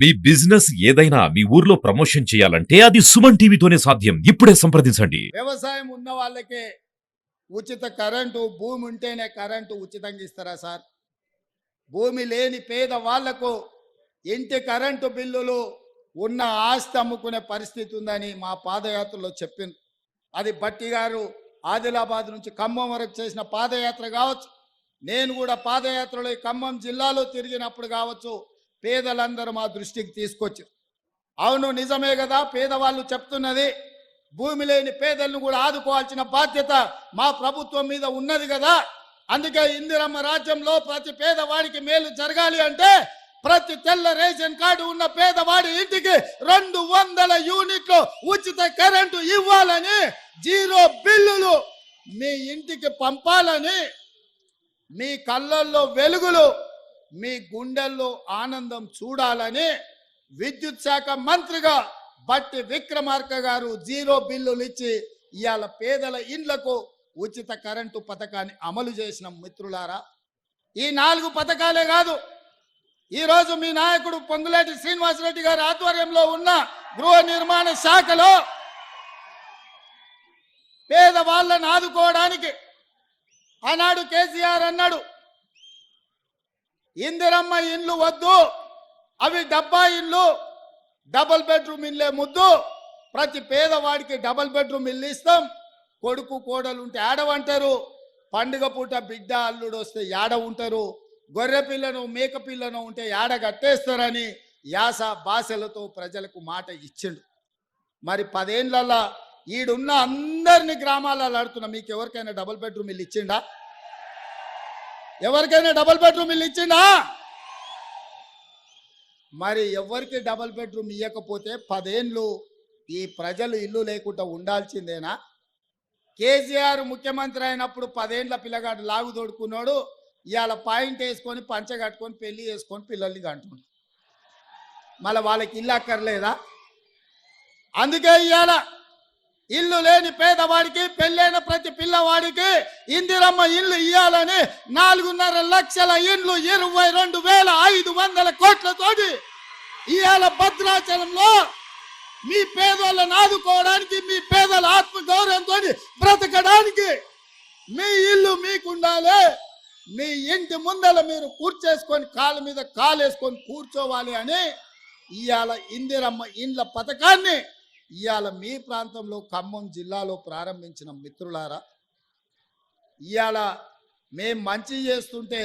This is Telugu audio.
మీ బిజినెస్ ఏదైనా మీ ఊర్లో ప్రమోషన్ చేయాలంటే అది సుమన్ టీవీతోనే సాధ్యం. ఇప్పుడే సంప్రదించండి. వ్యవసాయం ఉన్న వాళ్ళకే ఉచిత కరెంటు, భూమి ఉంటేనే కరెంటు ఉచితంగా ఇస్తారా సార్? భూమి లేని పేద వాళ్లకు ఇంటి కరెంటు బిల్లులు ఉన్న ఆస్తి అమ్ముకునే పరిస్థితి ఉందని మా పాదయాత్రలో చెప్పింది. అది బట్టి గారు ఆదిలాబాద్ నుంచి ఖమ్మం వరకు చేసిన పాదయాత్ర కావచ్చు, నేను కూడా పాదయాత్రలో ఈ ఖమ్మం జిల్లాలో తిరిగినప్పుడు కావచ్చు, పేదలందరూ మా దృష్టికి తీసుకొచ్చారు. అవును, నిజమే కదా, పేదవాళ్ళు చెప్తున్నది భూమి లేని పేదలను కూడా ఆదుకోవాల్సిన బాధ్యత మా ప్రభుత్వం మీద ఉన్నది కదా. అందుకే ఇందిరమ్మ రాజ్యంలో ప్రతి పేదవాడికి మేలు జరగాలి అంటే ప్రతి తెల్ల రేషన్ కార్డు ఉన్న పేదవాడి ఇంటికి 200 యూనిట్లు ఉచిత కరెంటు ఇవ్వాలని, 0 బిల్లులు మీ ఇంటికి పంపాలని, మీ కళ్ళల్లో వెలుగులు, మీ గుండెల్లో ఆనందం చూడాలని విద్యుత్ శాఖ మంత్రిగా బట్టి విక్రమార్క గారు 0 బిల్లులు ఇచ్చి ఇవాళ పేదల ఇండ్లకు ఉచిత కరెంటు పథకాన్ని అమలు చేసిన మిత్రులారా. ఈ 4 పథకాలే కాదు, ఈరోజు మీ నాయకుడు పొంగులేటి శ్రీనివాసరెడ్డి గారి ఆధ్వర్యంలో ఉన్న గృహ నిర్మాణ శాఖలో పేదవాళ్ళను ఆదుకోవడానికి ఆనాడు కేసీఆర్ అన్నాడు, ఇందిరమ్మ ఇండ్లు వద్దు, అవి డబ్బా ఇల్లు, డబుల్ బెడ్రూమ్ ఇల్లే ముద్దు, ప్రతి పేదవాడికి డబుల్ బెడ్రూమ్ ఇల్లు ఇస్తాం, కొడుకు కోడలు ఉంటే ఆడ ఉంటారు, పండుగ పూట బిడ్డ అల్లుడు వస్తే యాడ ఉంటారు, గొర్రె పిల్లను మేక పిల్లను ఉంటే యాడ కట్టేస్తారని యాస భాషలతో ప్రజలకు మాట ఇచ్చిండు. మరి 10 ఏళ్ళల్లో ఈడున్న అందరిని గ్రామాలలో ఆడుతున్నా, మీకు ఎవరికైనా డబుల్ బెడ్రూమ్ ఇల్లు ఇచ్చిండా? ఎవరికైనా డబుల్ బెడ్రూమ్ ఇల్లు ఇచ్చిండా? మరి ఎవరికి డబుల్ బెడ్రూమ్ ఇవ్వకపోతే 10 ఏళ్ళు ఈ ప్రజలు ఇల్లు లేకుండా ఉండాల్సిందేనా? కేసీఆర్ ముఖ్యమంత్రి అయినప్పుడు 10 ఏళ్ళ పిల్లగాడు లాగు తోడుకున్నాడు, ఇవాళ పాయింట్ వేసుకొని పంచ కట్టుకొని పెళ్లి చేసుకొని పిల్లల్ని కంటున్నాడు. మళ్ళీ వాళ్ళకి ఇల్లు అక్కర్లేదా? అందుకే ఇవాళ ఇల్లు లేని పేదవాడికి, పెళ్ళైన ప్రతి పిల్లవాడికి ఇందిరమ్మ ఇల్లు ఇవ్వాలని 4.5 లక్షల ఇండ్లు 22,500 కోట్లతోటి ఇవాళ భద్రాచలంలో మీ పేదోళ్ళని ఆదుకోవడానికి, మీ పేదల ఆత్మగౌరవంతో బ్రతకడానికి మీ ఇల్లు మీకుండాలి. మీ ఇంటి ముందల మీరు కూర్చేసుకొని కాళ్ళ మీద కాలేసుకొని కూర్చోవాలి అని ఇవాళ ఇందిరమ్మ ఇండ్ల పథకాన్ని ఇవాళ మీ ప్రాంతంలో ఖమ్మం జిల్లాలో ప్రారంభించిన మిత్రులారా. ఇవాళ మేం మంచి చేస్తుంటే